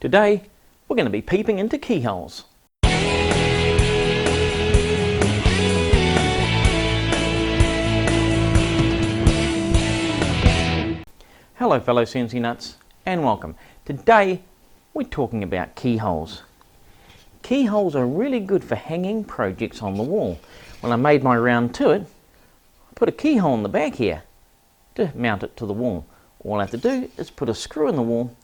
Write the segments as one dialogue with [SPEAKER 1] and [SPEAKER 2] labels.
[SPEAKER 1] Today we're going to be peeping into keyholes. Hello fellow CNCnutz and welcome. Today we're talking about keyholes. Keyholes are really good for hanging projects on the wall. When I made my round to it, I put a keyhole in the back here to mount it to the wall. All I have to do is put a screw in the wall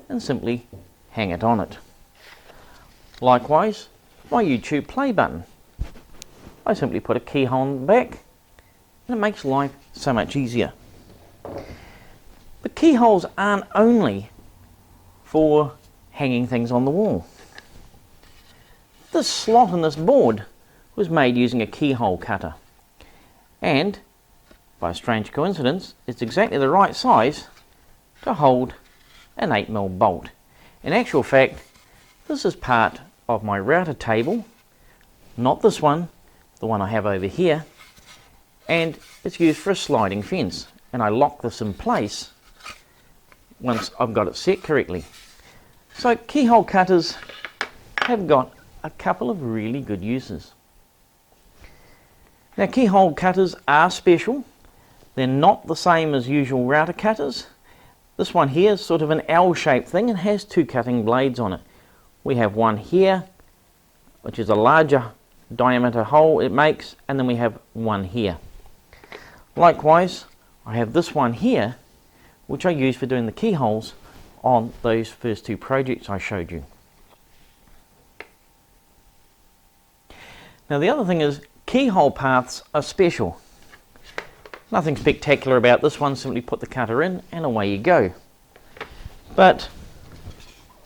[SPEAKER 1] and simply hang it on it. Likewise, my YouTube play button. I simply put a keyhole in the back and it makes life so much easier. But keyholes aren't only for hanging things on the wall. This slot in this board was made using a keyhole cutter, and by a strange coincidence it's exactly the right size to hold an 8mm bolt. In actual fact, this is part of my router table, not this one, the one I have over here, and it's used for a sliding fence, and I lock this in place once I've got it set correctly. So keyhole cutters have got a couple of really good uses. Now keyhole cutters are special. They're not the same as usual router cutters. This one here is sort of an L-shaped thing and has two cutting blades on it. We have one here, which is a larger diameter hole it makes, and then we have one here. Likewise, I have this one here, which I use for doing the keyholes on those first two projects I showed you. Now the other thing is, keyhole paths are special. Nothing spectacular about this one, simply put the cutter in and away you go. But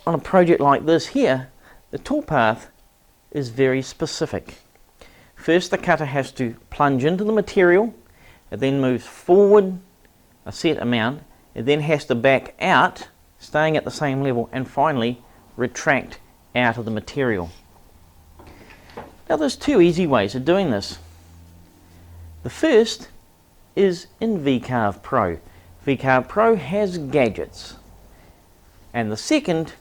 [SPEAKER 1] on a project like this here, the toolpath is very specific. First the cutter has to plunge into the material, it then moves forward a set amount, it then has to back out, staying at the same level, and finally retract out of the material. Now there's two easy ways of doing this. The first is in VCarve Pro. VCarve Pro has gadgets. And the second,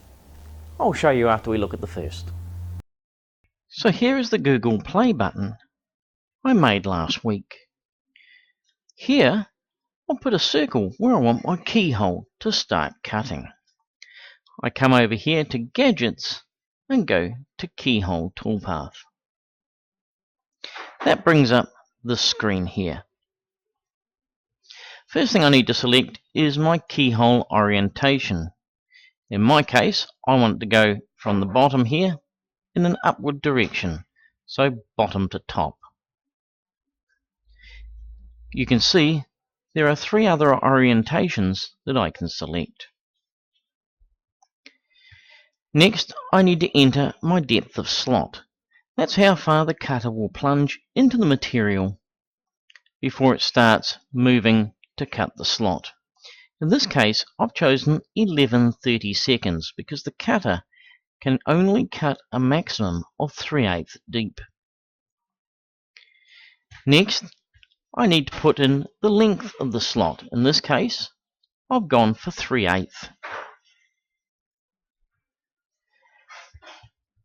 [SPEAKER 1] I'll show you after we look at the first. So here is the Google Play button I made last week. Here I'll put a circle where I want my keyhole to start cutting. I come over here to Gadgets and go to Keyhole Toolpath. That brings up this screen here. First thing I need to select is my Keyhole Orientation. In my case, I want it to go from the bottom here in an upward direction, so bottom to top. You can see there are three other orientations that I can select. Next, I need to enter my depth of slot. That's how far the cutter will plunge into the material before it starts moving to cut the slot. In this case, I've chosen 11/30 seconds because the cutter can only cut a maximum of 3/8 deep. Next, I need to put in the length of the slot. In this case, I've gone for 3/8.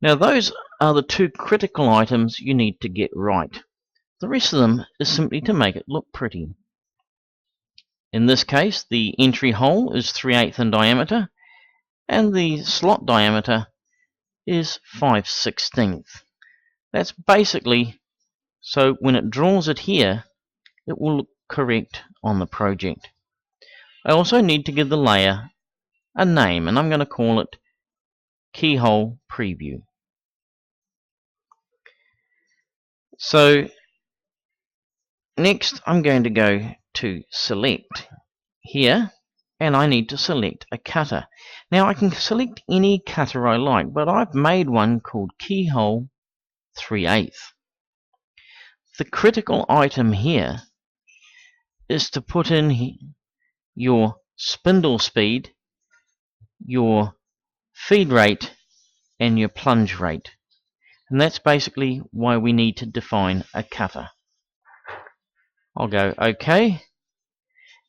[SPEAKER 1] Now those are the two critical items you need to get right. The rest of them is simply to make it look pretty. In this case, the entry hole is 3/8 in diameter and the slot diameter is 5/16. That's basically so when it draws it here, it will look correct on the project. I also need to give the layer a name, and I'm going to call it Keyhole Preview. So next I'm going to go to Select here, and I need to select a cutter. Now I can select any cutter I like, but I've made one called Keyhole 3/8. The critical item here is to put in your spindle speed, your feed rate, and your plunge rate. And that's basically why we need to define a cutter. I'll go OK,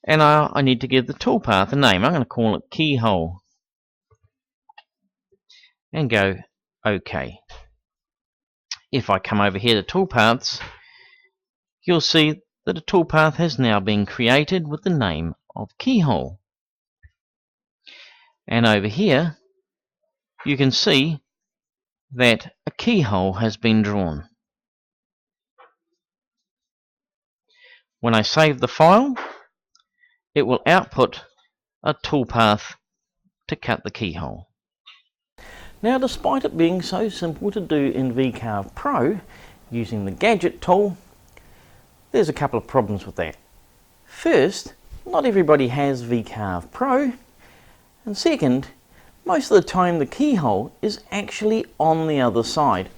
[SPEAKER 1] and I need to give the toolpath a name. I'm going to call it Keyhole. and go OK. If I come over here to toolpaths, you'll see that a toolpath has now been created with the name of Keyhole. And over here you can see that a keyhole has been drawn. When I save the file, it will output a toolpath to cut the keyhole. Now, despite it being so simple to do in VCarve Pro using the gadget tool, there's a couple of problems with that. First, not everybody has VCarve Pro, and second, most of the time the keyhole is actually on the other side.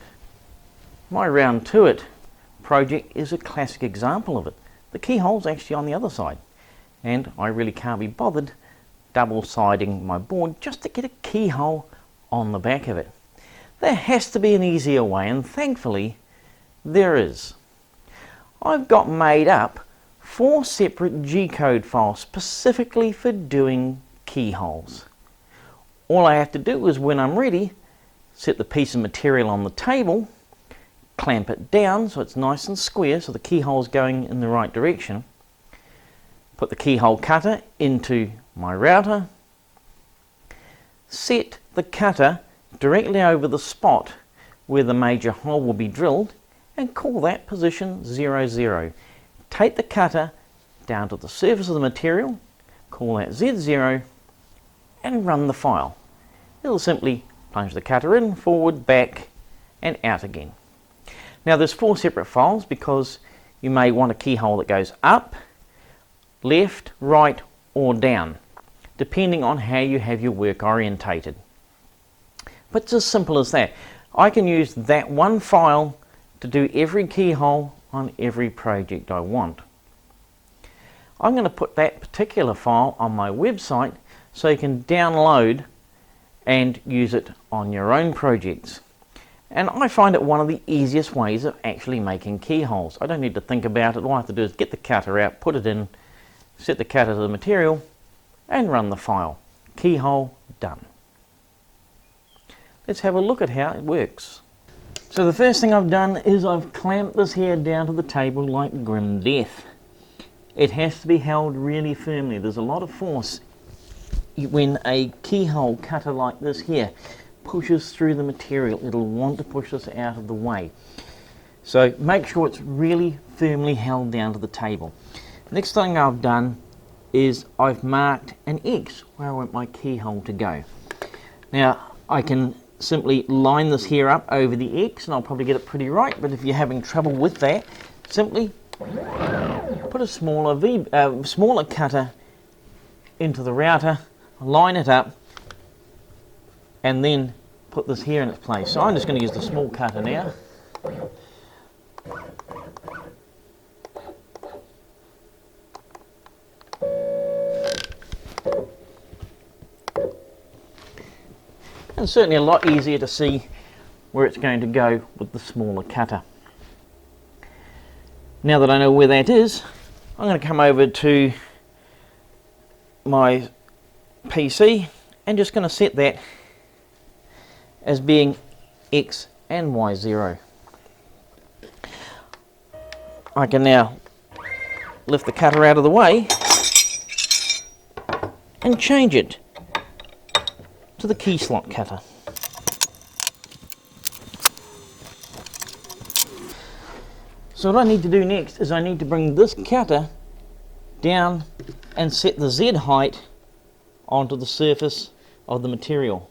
[SPEAKER 1] My Round To It project is a classic example of it. The keyhole's actually on the other side, and I really can't be bothered double-siding my board just to get a keyhole on the back of it. There has to be an easier way, and thankfully there is. I've got made up 4 separate G-code files specifically for doing keyholes. All I have to do is, when I'm ready, set the piece of material on the table, clamp it down so it's nice and square so the keyhole's going in the right direction, put the keyhole cutter into my router, set the cutter directly over the spot where the major hole will be drilled, and call that position 0, 0. Take the cutter down to the surface of the material, call that Z0, and run the file. It'll simply plunge the cutter in, forward, back, and out again. Now there's 4 separate files because you may want a keyhole that goes up, left, right, or down, depending on how you have your work orientated. But it's as simple as that. I can use that one file to do every keyhole on every project I want. I'm going to put that particular file on my website so you can download and use it on your own projects. And I find it one of the easiest ways of actually making keyholes. I don't need to think about it. All I have to do is get the cutter out, put it in, set the cutter to the material, and run the file. Keyhole done. Let's have a look at how it works. So the first thing I've done is I've clamped this here down to the table like grim death. It has to be held really firmly. There's a lot of force when a keyhole cutter like this here pushes through the material. It'll want to push this out of the way. So make sure it's really firmly held down to the table. Next thing I've done is I've marked an X where I want my keyhole to go. Now I can simply line this here up over the X and I'll probably get it pretty right, but if you're having trouble with that, simply put a smaller cutter into the router, line it up, and then put this here in its place. So I'm just going to use the small cutter now. And certainly a lot easier to see where it's going to go with the smaller cutter. Now that I know where that is, I'm going to come over to my PC and just going to set that as being X and Y0. I can now lift the cutter out of the way and change it to the key slot cutter. So what I need to do next is I need to bring this cutter down and set the Z height onto the surface of the material.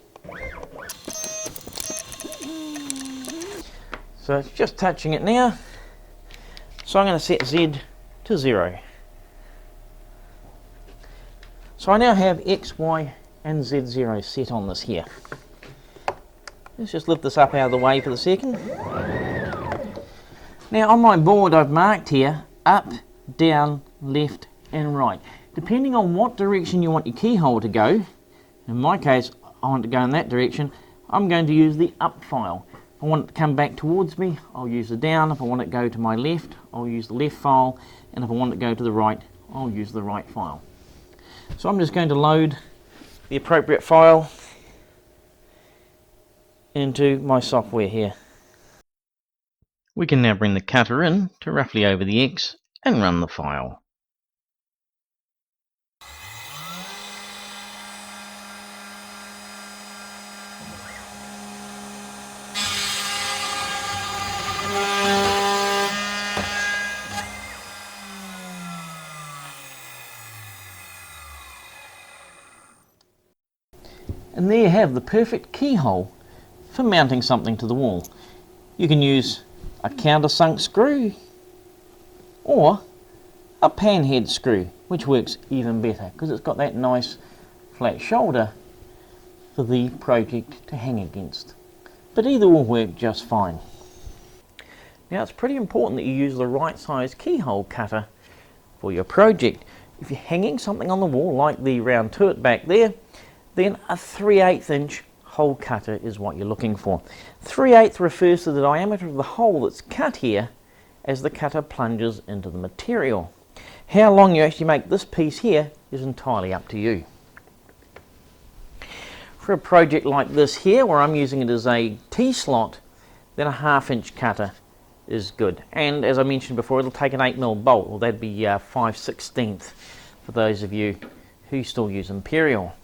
[SPEAKER 1] So it's just touching it now. So I'm going to set Z to 0. So I now have X, Y and Z0 set on this here. Let's just lift this up out of the way for the second. Now on my board I've marked here up, down, left and right. Depending on what direction you want your keyhole to go, in my case I want it to go in that direction, I'm going to use the up file. If I want it to come back towards me, I'll use the down. If I want it to go to my left, I'll use the left file. And if I want it to go to the right, I'll use the right file. So I'm just going to load the appropriate file into my software here. We can now bring the cutter in to roughly over the X and run the file. And there you have the perfect keyhole for mounting something to the wall. You can use a countersunk screw or a panhead screw, which works even better because it's got that nice flat shoulder for the project to hang against. But either will work just fine. Now it's pretty important that you use the right size keyhole cutter for your project. If you're hanging something on the wall like the round turret back there, then a 3/8 inch hole cutter is what you're looking for. 3/8 refers to the diameter of the hole that's cut here as the cutter plunges into the material. How long you actually make this piece here is entirely up to you. For a project like this here, where I'm using it as a T-slot, then a 1/2 inch cutter is good. And as I mentioned before, it'll take an 8mm bolt, or that'd be 5/16 for those of you who still use Imperial.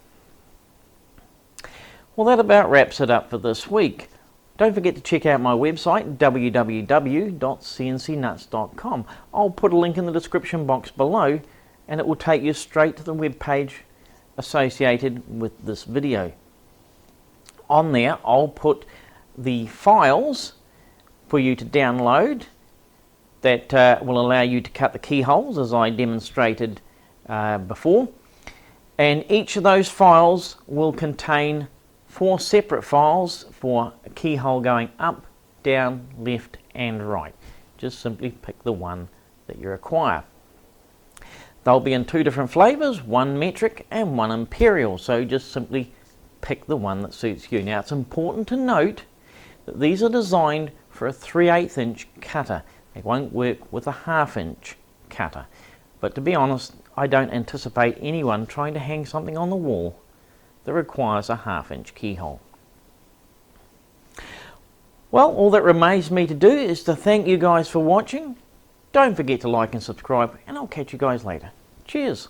[SPEAKER 1] Well, that about wraps it up for this week. Don't forget to check out my website, www.cncnutz.com. I'll put a link in the description box below, and it will take you straight to the web page associated with this video. On there, I'll put the files for you to download that will allow you to cut the keyholes, as I demonstrated before. And each of those files will contain 4 separate files for a keyhole going up, down, left and right. Just simply pick the one that you require. They'll be in 2 different flavors, one metric and one imperial, so just simply pick the one that suits you. Now it's important to note that these are designed for a 3/8 inch cutter. They won't work with a 1/2 inch cutter. But to be honest, I don't anticipate anyone trying to hang something on the wall that requires a 1/2 inch keyhole. Well, all that remains me to do is to thank you guys for watching. Don't forget to like and subscribe, and I'll catch you guys later. Cheers!